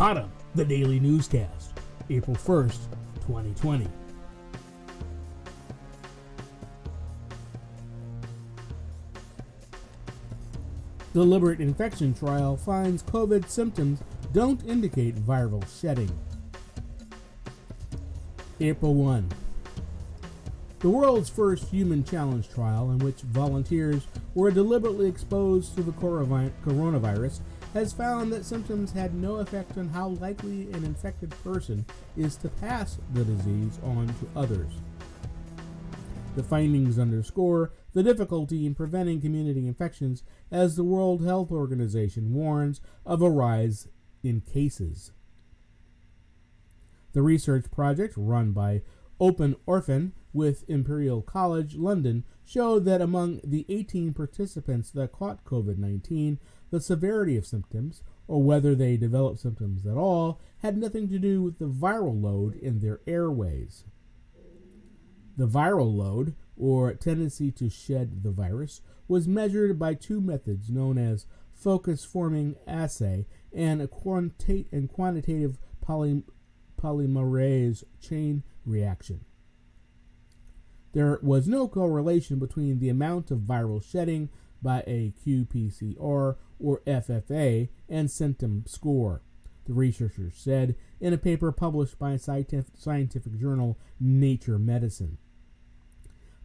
PODDOM, the daily newscast, April 1st, 2020. The liberate infection trial finds COVID symptoms don't indicate viral shedding. April 1. The world's first human challenge trial, in which volunteers were deliberately exposed to the coronavirus, has found that symptoms had no effect on how likely an infected person is to pass the disease on to others. The findings underscore the difficulty in preventing community infections, as the World Health Organization warns of a rise in cases. The research project, run by Open Orphan with Imperial College London, showed that among the 18 participants that caught COVID-19, the severity of symptoms, or whether they developed symptoms at all, had nothing to do with the viral load in their airways. The viral load, or tendency to shed the virus, was measured by two methods known as focus-forming assay and a quantitative polymerase chain reaction. There was no correlation between the amount of viral shedding by a qPCR or FFA and symptom score, the researchers said in a paper published by scientific journal Nature Medicine.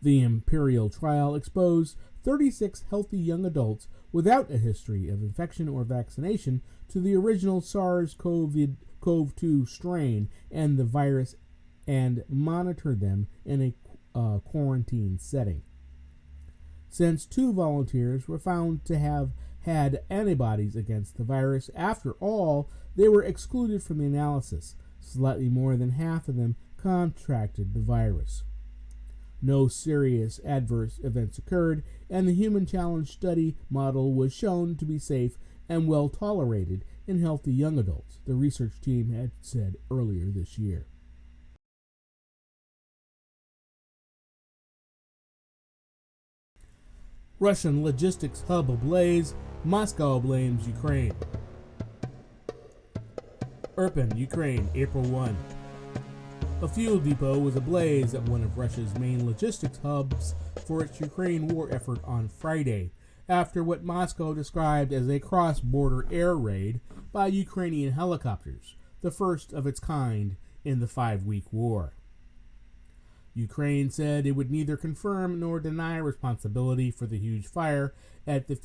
The Imperial trial exposed 36 healthy young adults without a history of infection or vaccination to the original SARS-CoV-2 strain and the virus, and monitored them in a quarantine setting. Since 2 volunteers were found to have had antibodies against the virus, after all, they were excluded from the analysis. Slightly more than half of them contracted the virus. No serious adverse events occurred, and the human challenge study model was shown to be safe and well tolerated in healthy young adults, the research team had said earlier this year. Russian logistics hub ablaze, Moscow blames Ukraine. Irpin, Ukraine, April 1. A fuel depot was ablaze at one of Russia's main logistics hubs for its Ukraine war effort on Friday, after what Moscow described as a cross-border air raid by Ukrainian helicopters, the first of its kind in the 5-week war. Ukraine said it would neither confirm nor deny responsibility for the huge fire at the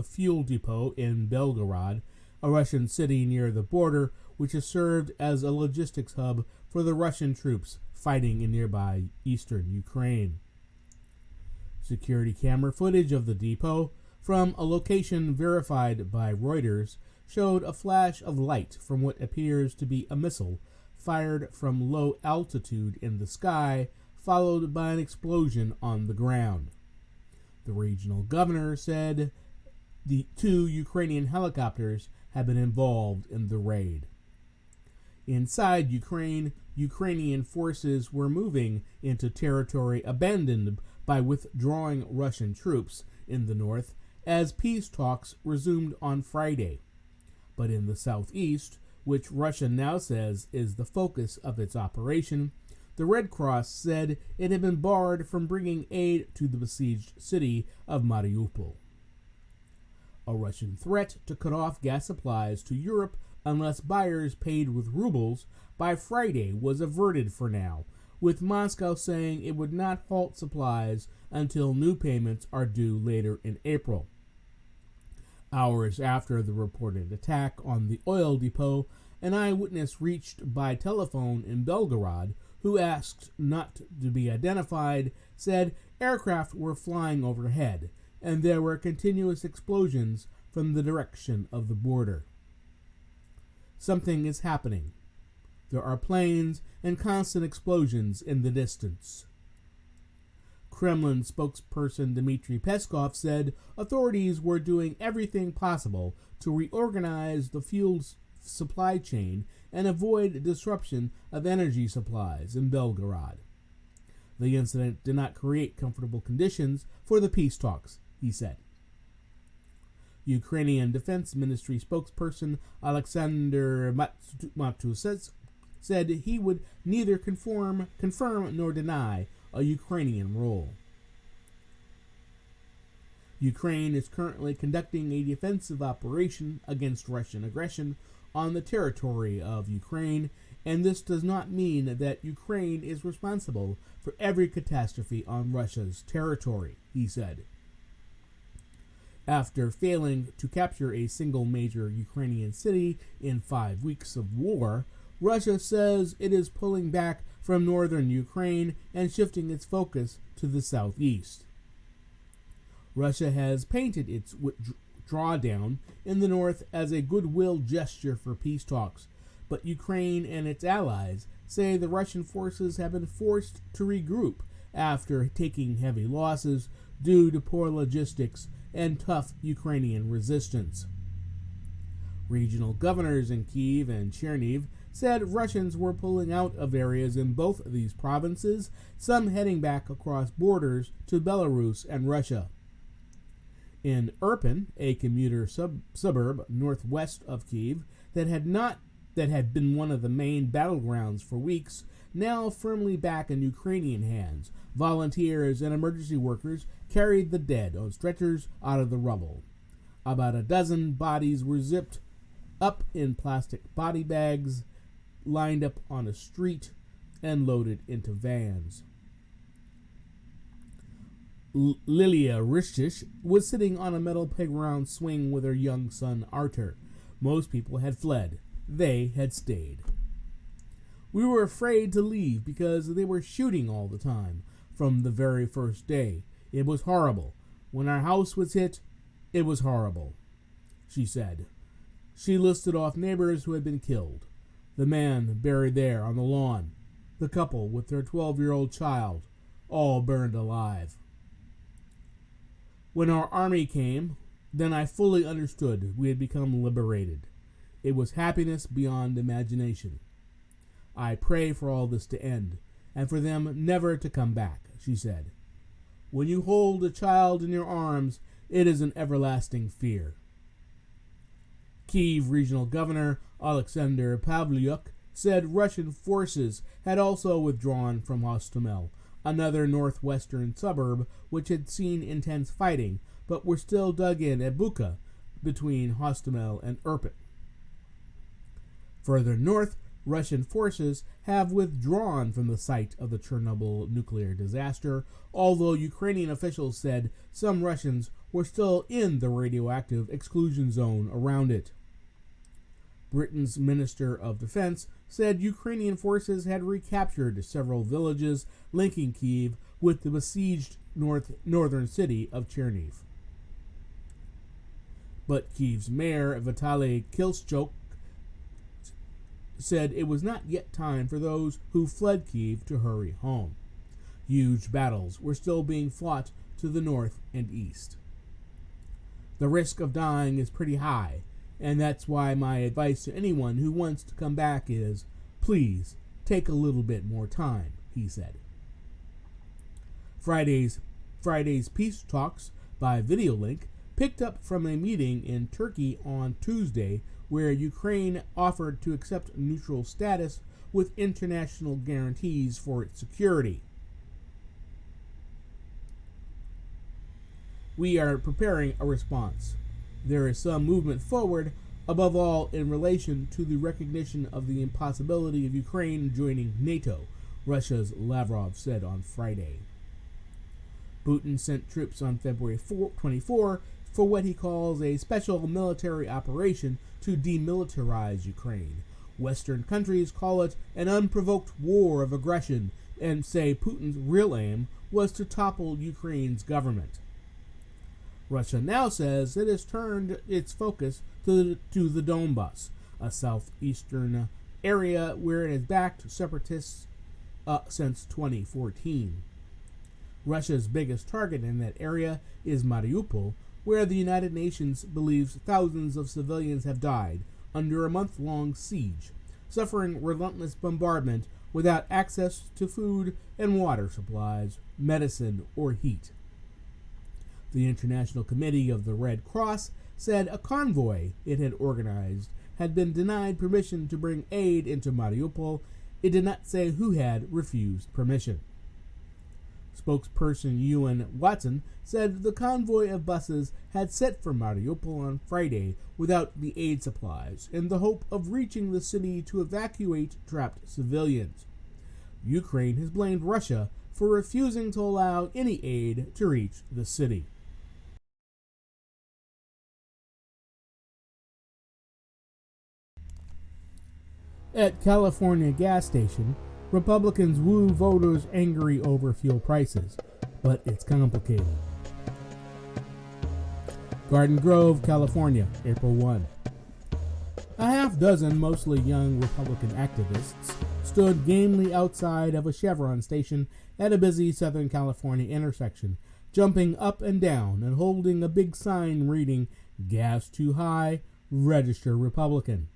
fuel depot in Belgorod, a Russian city near the border, which has served as a logistics hub for the Russian troops fighting in nearby eastern Ukraine. Security camera footage of the depot, from a location verified by Reuters, showed a flash of light from what appears to be a missile fired from low altitude in the sky, followed by an explosion on the ground. The regional governor said the 2 Ukrainian helicopters had been involved in the raid. Inside Ukraine, Ukrainian forces were moving into territory abandoned by withdrawing Russian troops in the north as peace talks resumed on Friday. But in the southeast, which Russia now says is the focus of its operation, the Red Cross said it had been barred from bringing aid to the besieged city of Mariupol. A Russian threat to cut off gas supplies to Europe unless buyers paid with rubles by Friday was averted for now, with Moscow saying it would not halt supplies until new payments are due later in April. Hours after the reported attack on the oil depot, an eyewitness reached by telephone in Belgorod, who asked not to be identified, said aircraft were flying overhead, and there were continuous explosions from the direction of the border. Something is happening. There are planes and constant explosions in the distance. Kremlin spokesperson Dmitry Peskov said authorities were doing everything possible to reorganize the fuel supply chain and avoid disruption of energy supplies in Belgorod. The incident did not create comfortable conditions for the peace talks, he said. Ukrainian Defense Ministry spokesperson Alexander Matusets said he would neither confirm nor deny a Ukrainian role. Ukraine is currently conducting a defensive operation against Russian aggression on the territory of Ukraine, and this does not mean that Ukraine is responsible for every catastrophe on Russia's territory, he said. After failing to capture a single major Ukrainian city in 5 weeks of war, Russia says it is pulling back from northern Ukraine and shifting its focus to the southeast. Russia has painted its drawdown in the north as a goodwill gesture for peace talks, but Ukraine and its allies say the Russian forces have been forced to regroup after taking heavy losses due to poor logistics and tough Ukrainian resistance. Regional governors in Kyiv and Chernihiv said Russians were pulling out of areas in both of these provinces, some heading back across borders to Belarus and Russia. In Irpin, a commuter suburb northwest of Kyiv that had been one of the main battlegrounds for weeks, now firmly back in Ukrainian hands, volunteers and emergency workers carried the dead on stretchers out of the rubble. About a dozen bodies were zipped up in plastic body bags, lined up on a street, and loaded into vans. Lilia Rishish was sitting on a metal playground swing with her young son Artur. Most people had fled. They had stayed. We were afraid to leave because they were shooting all the time from the very first day. It was horrible. When our house was hit, it was horrible, she said. She listed off neighbors who had been killed. The man buried there on the lawn. The couple with their 12-year-old child, all burned alive. When our army came, then I fully understood we had become liberated. It was happiness beyond imagination. I pray for all this to end, and for them never to come back, she said. When you hold a child in your arms, it is an everlasting fear. Kyiv Regional Governor Alexander Pavlyuk said Russian forces had also withdrawn from Hostomel, another northwestern suburb which had seen intense fighting, but were still dug in at Bucha, between Hostomel and Irpin. Further north, Russian forces have withdrawn from the site of the Chernobyl nuclear disaster, although Ukrainian officials said some Russians were still in the radioactive exclusion zone around it. Britain's Minister of Defense said Ukrainian forces had recaptured several villages linking Kyiv with the besieged northern city of Chernihiv. But Kyiv's mayor, Vitaly Klitschko, said it was not yet time for those who fled Kyiv to hurry home. Huge battles were still being fought to the north and east. The risk of dying is pretty high, and that's why my advice to anyone who wants to come back is, please, take a little bit more time, he said. Friday's peace talks by video link picked up from a meeting in Turkey on Tuesday where Ukraine offered to accept neutral status with international guarantees for its security. We are preparing a response. There is some movement forward, above all in relation to the recognition of the impossibility of Ukraine joining NATO, Russia's Lavrov said on Friday. Putin sent troops on February 24 for what he calls a special military operation to demilitarize Ukraine. Western countries call it an unprovoked war of aggression and say Putin's real aim was to topple Ukraine's government. Russia now says it has turned its focus to the Donbas, a southeastern area where it has backed separatists since 2014. Russia's biggest target in that area is Mariupol, where the United Nations believes thousands of civilians have died under a month-long siege, suffering relentless bombardment without access to food and water supplies, medicine, or heat. The International Committee of the Red Cross said a convoy it had organized had been denied permission to bring aid into Mariupol. It did not say who had refused permission. Spokesperson Ewan Watson said the convoy of buses had set for Mariupol on Friday without the aid supplies in the hope of reaching the city to evacuate trapped civilians. Ukraine has blamed Russia for refusing to allow any aid to reach the city. At California gas station, Republicans woo voters angry over fuel prices, but it's complicated. Garden Grove, California, April 1. A half dozen mostly young Republican activists stood gamely outside of a Chevron station at a busy Southern California intersection, jumping up and down and holding a big sign reading, "Gas too high, register Republican."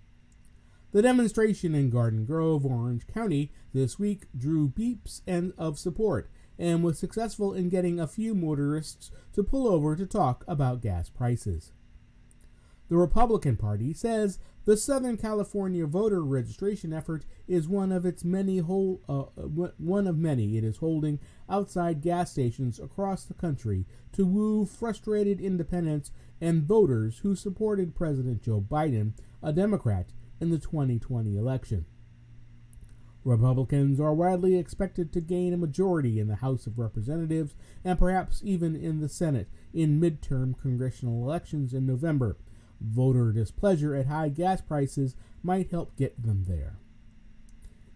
The demonstration in Garden Grove, Orange County, this week drew beeps of support and was successful in getting a few motorists to pull over to talk about gas prices. The Republican Party says the Southern California voter registration effort is one of many it is holding outside gas stations across the country to woo frustrated independents and voters who supported President Joe Biden, a Democrat, in the 2020 election. Republicans are widely expected to gain a majority in the House of Representatives and perhaps even in the Senate in midterm congressional elections in November. Voter displeasure at high gas prices might help get them there.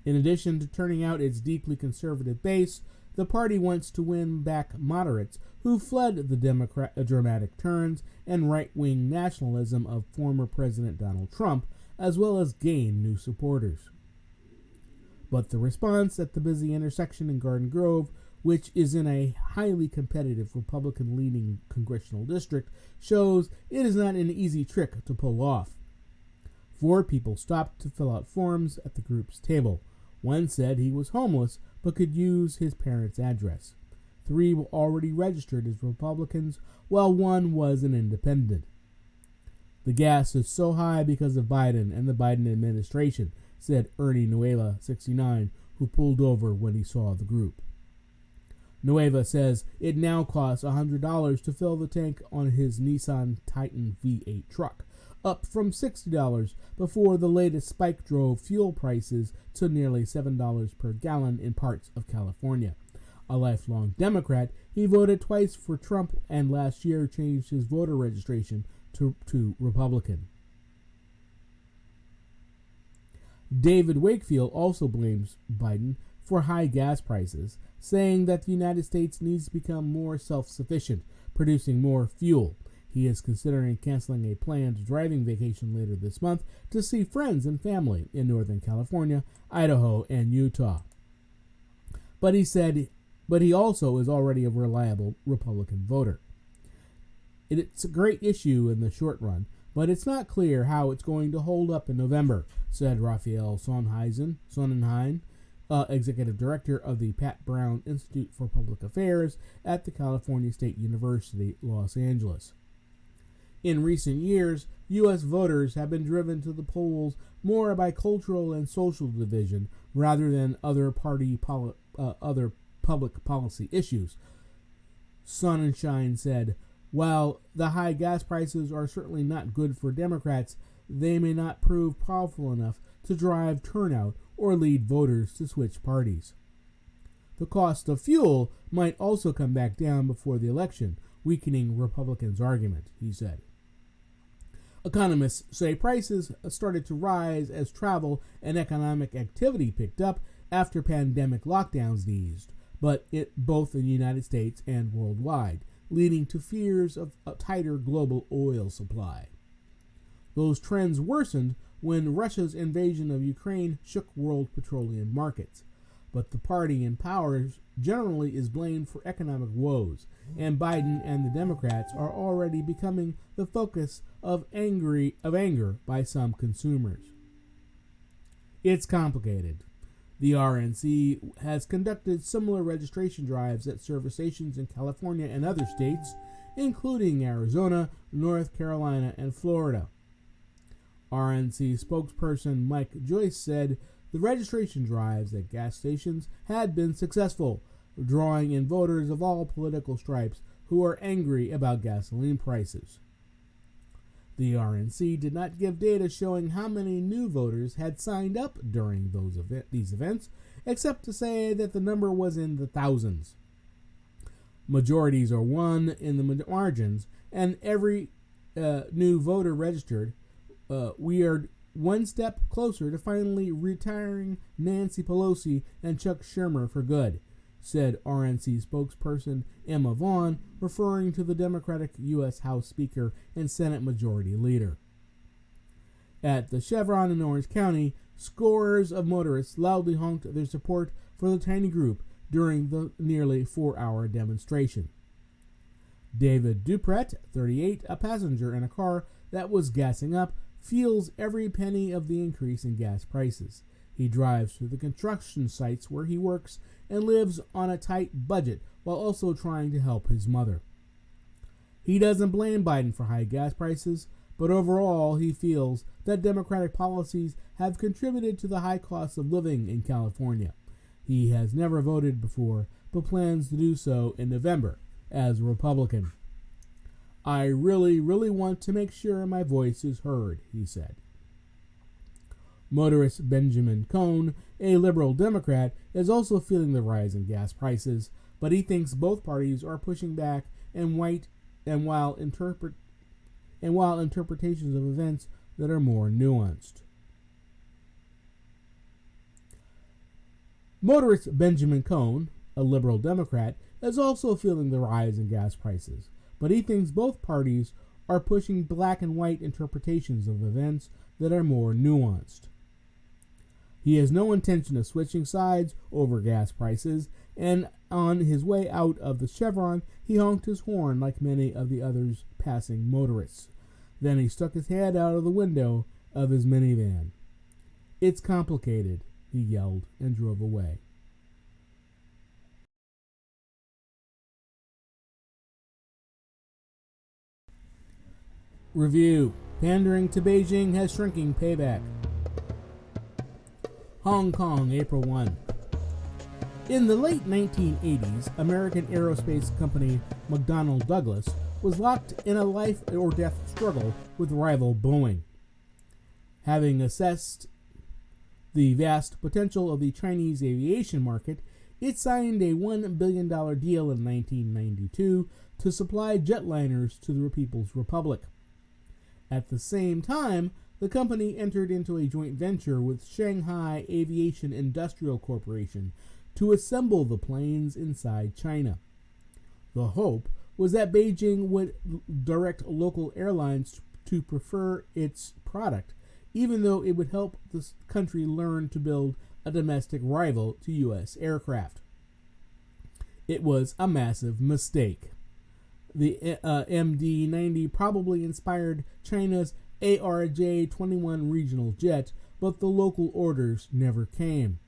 In addition to turning out its deeply conservative base, the party wants to win back moderates who fled the dramatic turns and right-wing nationalism of former President Donald Trump, as well as gain new supporters. But the response at the busy intersection in Garden Grove, which is in a highly competitive Republican-leaning congressional district, shows it is not an easy trick to pull off. 4 people stopped to fill out forms at the group's table. One said he was homeless but could use his parents' address. 3 were already registered as Republicans, while 1 was an independent. "The gas is so high because of Biden and the Biden administration," said Ernie Nueva, 69, who pulled over when he saw the group. Nueva says it now costs $100 to fill the tank on his Nissan Titan V8 truck, up from $60 before the latest spike drove fuel prices to nearly $7 per gallon in parts of California. A lifelong Democrat, he voted twice for Trump and last year changed his voter registration to Republican. David Wakefield also blames Biden for high gas prices, saying that the United States needs to become more self-sufficient, producing more fuel. He is considering canceling a planned driving vacation later this month to see friends and family in Northern California, Idaho, and Utah. But he also is already a reliable Republican voter. It's a great issue in the short run, but it's not clear how it's going to hold up in November, said Raphael Sonnenheim, executive director of the Pat Brown Institute for Public Affairs at the California State University, Los Angeles. In recent years, U.S. voters have been driven to the polls more by cultural and social division rather than other public policy issues. Sonnenschein said, "While the high gas prices are certainly not good for Democrats, they may not prove powerful enough to drive turnout or lead voters to switch parties." The cost of fuel might also come back down before the election, weakening Republicans' argument, he said. Economists say prices started to rise as travel and economic activity picked up after pandemic lockdowns eased, but both in the United States and worldwide, leading to fears of a tighter global oil supply. Those trends worsened when Russia's invasion of Ukraine shook world petroleum markets. But the party in power generally is blamed for economic woes, and Biden and the Democrats are already becoming the focus of anger by some consumers. It's complicated. The RNC has conducted similar registration drives at service stations in California and other states, including Arizona, North Carolina, and Florida. RNC spokesperson Mike Joyce said the registration drives at gas stations had been successful, drawing in voters of all political stripes who are angry about gasoline prices. The RNC did not give data showing how many new voters had signed up during these events, except to say that the number was in the thousands. Majorities are won in the margins, and every new voter registered. We are one step closer to finally retiring Nancy Pelosi and Chuck Schumer for good, said RNC spokesperson Emma Vaughn, referring to the Democratic U.S. House Speaker and Senate Majority Leader. At the Chevron in Orange County, scores of motorists loudly honked their support for the tiny group during the nearly 4-hour demonstration. David Dupret, 38, a passenger in a car that was gassing up, feels every penny of the increase in gas prices. He drives to the construction sites where he works and lives on a tight budget while also trying to help his mother. He doesn't blame Biden for high gas prices, but overall he feels that Democratic policies have contributed to the high cost of living in California. He has never voted before, but plans to do so in November as a Republican. I really want to make sure my voice is heard, he said. Motorist Benjamin Cohn, a liberal Democrat, is also feeling the rise in gas prices, but he thinks both parties are pushing back while interpretations of events that are more nuanced. Motorist Benjamin Cohn, a liberal Democrat, is also feeling the rise in gas prices, but he thinks both parties are pushing black and white interpretations of events that are more nuanced. He has no intention of switching sides over gas prices, and on his way out of the Chevron, he honked his horn like many of the others passing motorists. Then he stuck his head out of the window of his minivan. "It's complicated," he yelled and drove away. Review: Pandering to Beijing has shrinking payback. Hong Kong, April 1. In the late 1980s, American aerospace company McDonnell Douglas was locked in a life-or-death struggle with rival Boeing. Having assessed the vast potential of the Chinese aviation market, it signed a $1 billion deal in 1992 to supply jetliners to the People's Republic. At the same time, the company entered into a joint venture with Shanghai Aviation Industrial Corporation to assemble the planes inside China. The hope was that Beijing would direct local airlines to prefer its product, even though it would help the country learn to build a domestic rival to U.S. aircraft. It was a massive mistake. The MD-90 probably inspired China's ARJ-21 regional jet, but the local orders never came.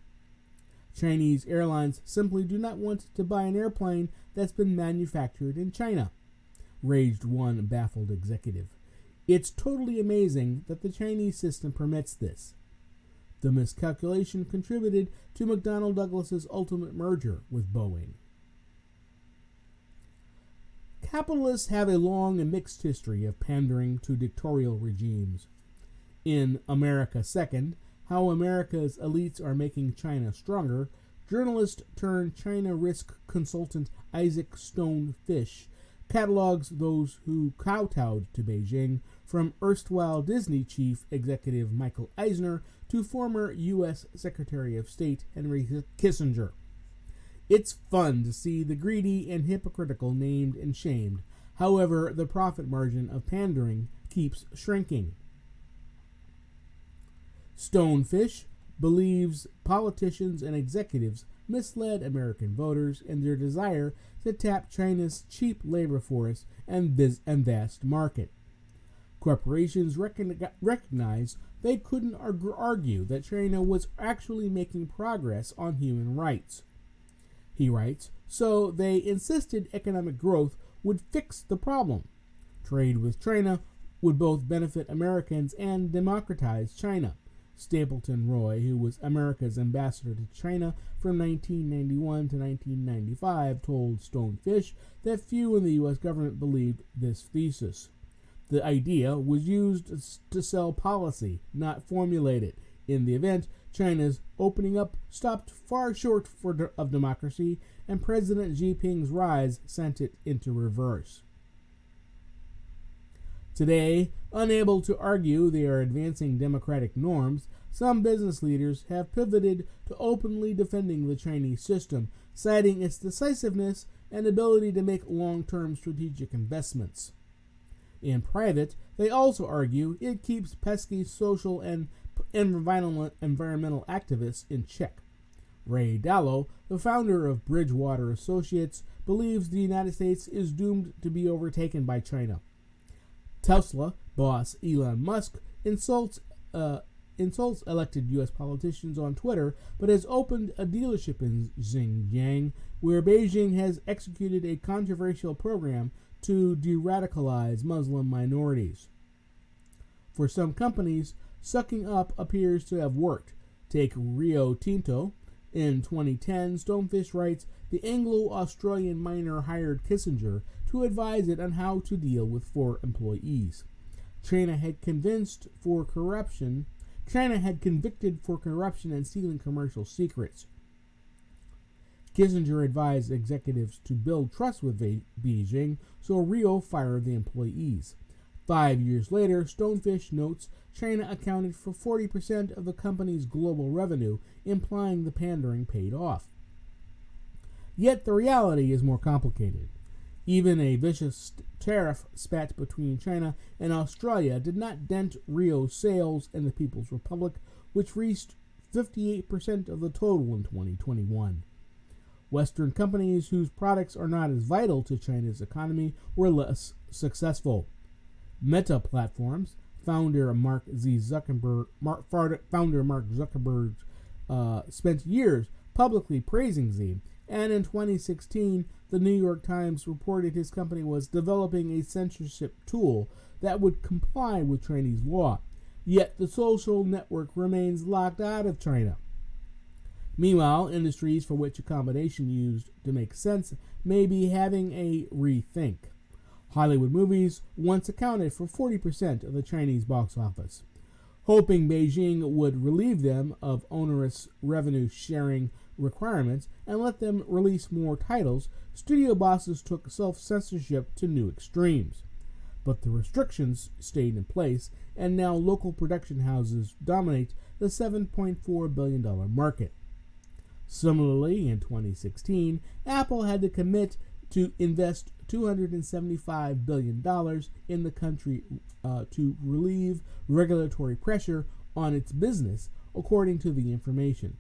Chinese airlines simply do not want to buy an airplane that's been manufactured in China, raged one baffled executive. It's totally amazing that the Chinese system permits this. The miscalculation contributed to McDonnell Douglas's ultimate merger with Boeing. Capitalists have a long and mixed history of pandering to dictatorial regimes. In America Second, How America's Elites Are Making China Stronger, journalist turned China risk consultant Isaac Stone Fish catalogs those who kowtowed to Beijing, from erstwhile Disney chief executive Michael Eisner to former U.S. Secretary of State Henry Kissinger. It's fun to see the greedy and hypocritical named and shamed. However, the profit margin of pandering keeps shrinking. Stonefish believes politicians and executives misled American voters in their desire to tap China's cheap labor force and vast market. Corporations recognized they couldn't argue that China was actually making progress on human rights. He writes, so they insisted economic growth would fix the problem. Trade with China would both benefit Americans and democratize China. Stapleton Roy, who was America's ambassador to China from 1991 to 1995, told Stonefish that few in the U.S. government believed this thesis. The idea was used to sell policy, not formulate it. In the event, China's opening up stopped far short of democracy, and President Xi Jinping's rise sent it into reverse. Today, unable to argue they are advancing democratic norms, some business leaders have pivoted to openly defending the Chinese system, citing its decisiveness and ability to make long-term strategic investments. In private, they also argue it keeps pesky social and environmental activists in check. Ray Dalio, the founder of Bridgewater Associates, believes the United States is doomed to be overtaken by China. Tesla boss Elon Musk insults elected U.S. politicians on Twitter, but has opened a dealership in Xinjiang, where Beijing has executed a controversial program to de-radicalize Muslim minorities. For some companies, sucking up appears to have worked. Take Rio Tinto. In 2010, Stonefish writes, the Anglo-Australian miner hired Kissinger to advise it on how to deal with 4 employees. China had convicted for corruption and stealing commercial secrets. Kissinger advised executives to build trust with Beijing, so Rio fired the employees. 5 years later, Stonefish notes China accounted for 40% of the company's global revenue, implying the pandering paid off. Yet the reality is more complicated. Even a vicious tariff spat between China and Australia did not dent Rio's sales in the People's Republic, which reached 58% of the total in 2021. Western companies whose products are not as vital to China's economy were less successful. Meta Platforms founder Mark Zuckerberg spent years publicly praising Xi, and in 2016, the New York Times reported his company was developing a censorship tool that would comply with Chinese law. Yet the social network remains locked out of China. Meanwhile, industries for which a combination used to make sense may be having a rethink. Hollywood movies once accounted for 40% of the Chinese box office. Hoping Beijing would relieve them of onerous revenue-sharing requirements and let them release more titles, studio bosses took self-censorship to new extremes. But the restrictions stayed in place, and now local production houses dominate the $7.4 billion market. Similarly, in 2016, Apple had to commit to invest $275 billion in the country to relieve regulatory pressure on its business, according to the information.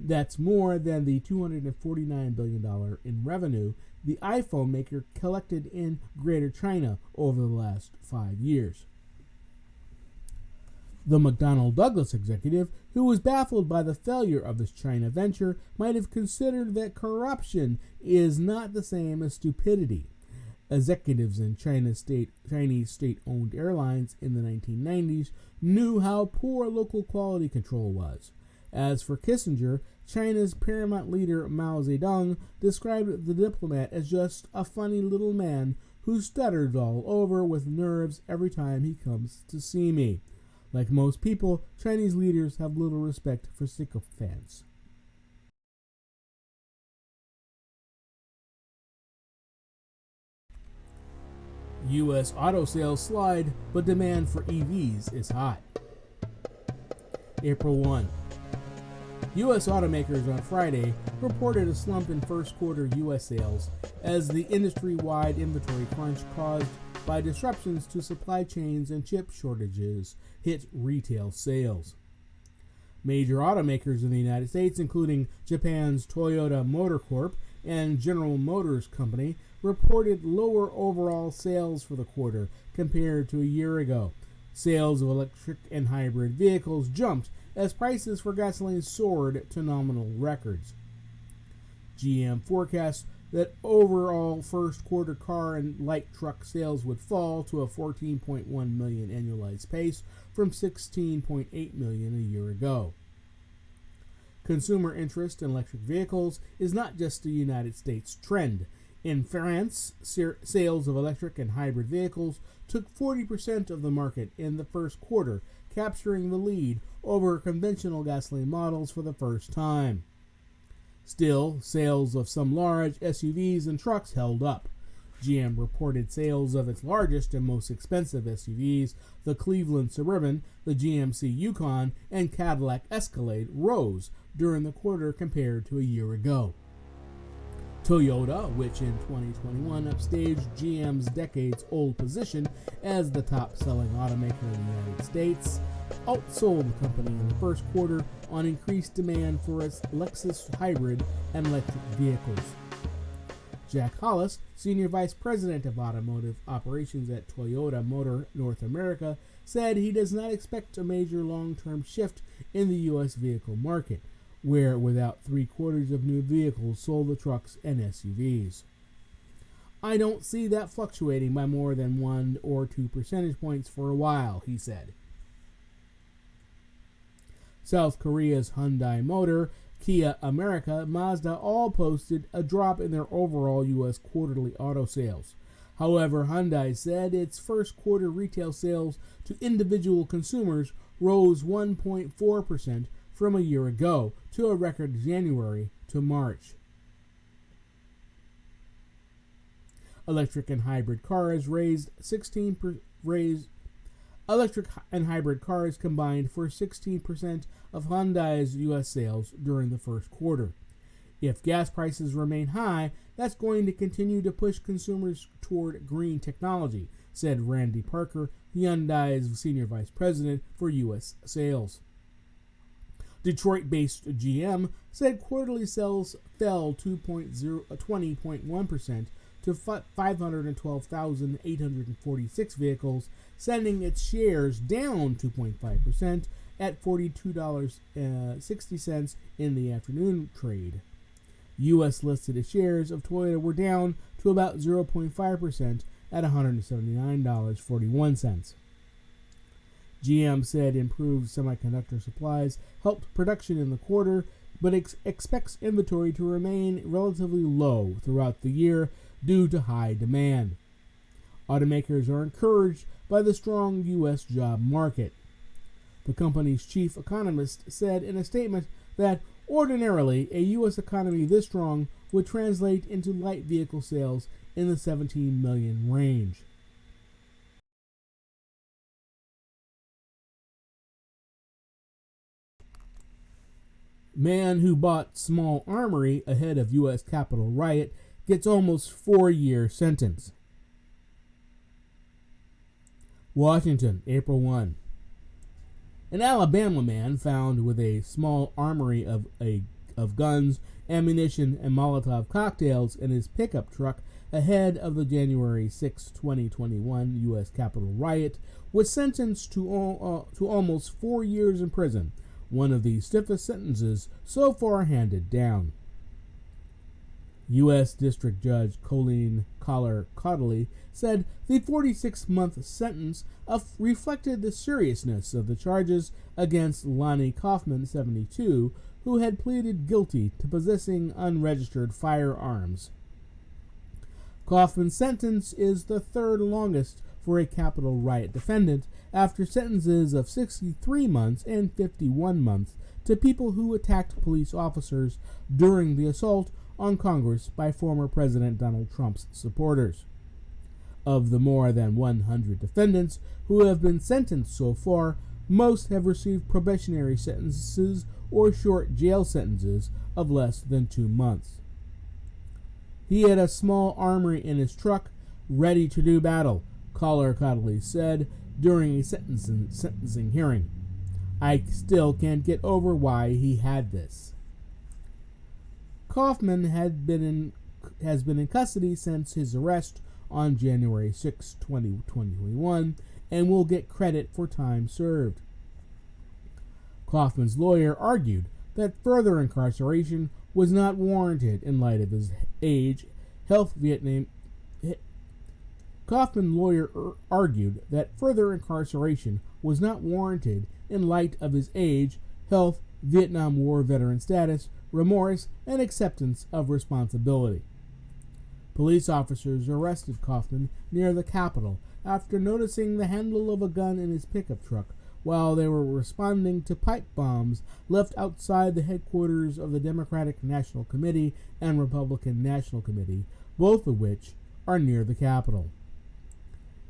That's more than the $249 billion in revenue the iPhone maker collected in Greater China over the last 5 years. The McDonnell Douglas executive, who was baffled by the failure of his China venture, might have considered that corruption is not the same as stupidity. Executives in Chinese state-owned airlines in the 1990s knew how poor local quality control was. As for Kissinger, China's paramount leader Mao Zedong described the diplomat as just a funny little man who stutters all over with nerves every time he comes to see me. Like most people, Chinese leaders have little respect for sycophants. U.S. auto sales slide, but demand for EVs is hot. April 1. U.S. automakers on Friday reported a slump in first quarter U.S. sales as the industry-wide inventory crunch caused by disruptions to supply chains and chip shortages hit retail sales. Major automakers in the United States, including Japan's Toyota Motor Corp and General Motors Company, reported lower overall sales for the quarter compared to a year ago. Sales of electric and hybrid vehicles jumped as prices for gasoline soared to nominal records. GM forecasts that overall first quarter car and light truck sales would fall to a 14.1 million annualized pace from 16.8 million a year ago. Consumer interest in electric vehicles is not just a United States trend. In France, sales of electric and hybrid vehicles took 40% of the market in the first quarter, capturing the lead over conventional gasoline models for the first time. Still, sales of some large SUVs and trucks held up. GM reported sales of its largest and most expensive SUVs, the Cleveland Suburban, the GMC Yukon, and Cadillac Escalade, rose during the quarter compared to a year ago. Toyota, which in 2021 upstaged GM's decades-old position as the top-selling automaker in the United States, outsold the company in the first quarter on increased demand for its Lexus hybrid and electric vehicles. Jack Hollis, Senior Vice President of Automotive Operations at Toyota Motor North America, said he does not expect a major long-term shift in the U.S. vehicle market, where about 3/4 of new vehicles sold the trucks and SUVs. I don't see that fluctuating by more than 1 or 2 percentage points for a while, he said. South Korea's Hyundai Motor, Kia America, Mazda all posted a drop in their overall U.S. quarterly auto sales. However, Hyundai said its first quarter retail sales to individual consumers rose 1.4% from a year ago to a record January to March. Electric and hybrid cars Electric and hybrid cars combined for 16% of Hyundai's U.S. sales during the first quarter. If gas prices remain high, that's going to continue to push consumers toward green technology, said Randy Parker, Hyundai's Senior Vice President for U.S. sales. Detroit-based GM said quarterly sales fell 20.1% to 512,846 vehicles, sending its shares down 2.5% at $42.60 in the afternoon trade. U.S. listed shares of Toyota were down to about 0.5% at $179.41. GM said improved semiconductor supplies helped production in the quarter, but expects inventory to remain relatively low throughout the year due to high demand. Automakers are encouraged by the strong U.S. job market. The company's chief economist said in a statement that ordinarily a U.S. economy this strong would translate into light vehicle sales in the 17 million range. Man who bought small Armory ahead of U.S. Capitol riot gets almost 4-year sentence. Washington, April 1. An Alabama man found with a small armory of guns, ammunition, and Molotov cocktails in his pickup truck ahead of the January 6, 2021 U.S. Capitol riot was sentenced to almost 4 years in prison, one of the stiffest sentences so far handed down. U.S. District Judge Colleen Collar-Cottley said the 46-month sentence reflected the seriousness of the charges against Lonnie Kaufman, 72, who had pleaded guilty to possessing unregistered firearms. Kaufman's sentence is the third longest for a Capitol riot defendant, after sentences of 63 months and 51 months to people who attacked police officers during the assault on Congress by former President Donald Trump's supporters. Of the more than 100 defendants who have been sentenced so far, most have received probationary sentences or short jail sentences of less than 2 months. He had a small armory in his truck, ready to do battle, Collar-Cottley said during a sentencing hearing. I still can't get over why he had this. Kaufman has been in custody since his arrest on January 6, 2021, and will get credit for time served. Kaufman's lawyer argued that further incarceration was not warranted in light of his age, Health Vietnam. Kaufman lawyer argued that further incarceration was not warranted in light of his age, health, Vietnam War veteran status, remorse, and acceptance of responsibility. Police officers arrested Kaufman near the Capitol after noticing the handle of a gun in his pickup truck while they were responding to pipe bombs left outside the headquarters of the Democratic National Committee and Republican National Committee, both of which are near the Capitol.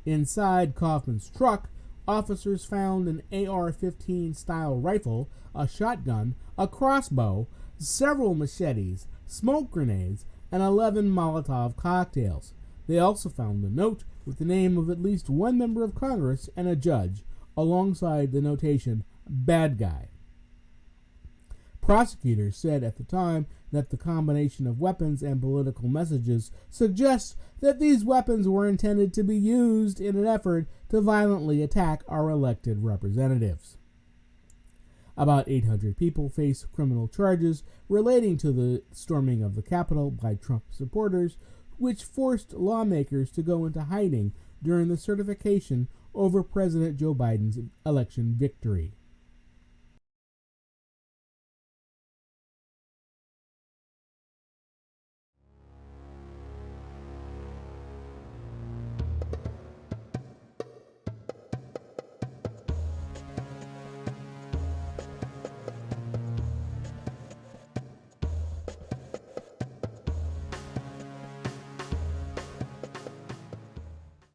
Inside Kaufman's truck, officers found an AR-15 style rifle, a shotgun, a crossbow, several machetes, smoke grenades, and 11 Molotov cocktails. They also found a note with the name of at least one member of Congress and a judge, alongside the notation, "Bad Guy." Prosecutors said at the time that the combination of weapons and political messages suggests that these weapons were intended to be used in an effort to violently attack our elected representatives. About 800 people face criminal charges relating to the storming of the Capitol by Trump supporters, which forced lawmakers to go into hiding during the certification over President Joe Biden's election victory.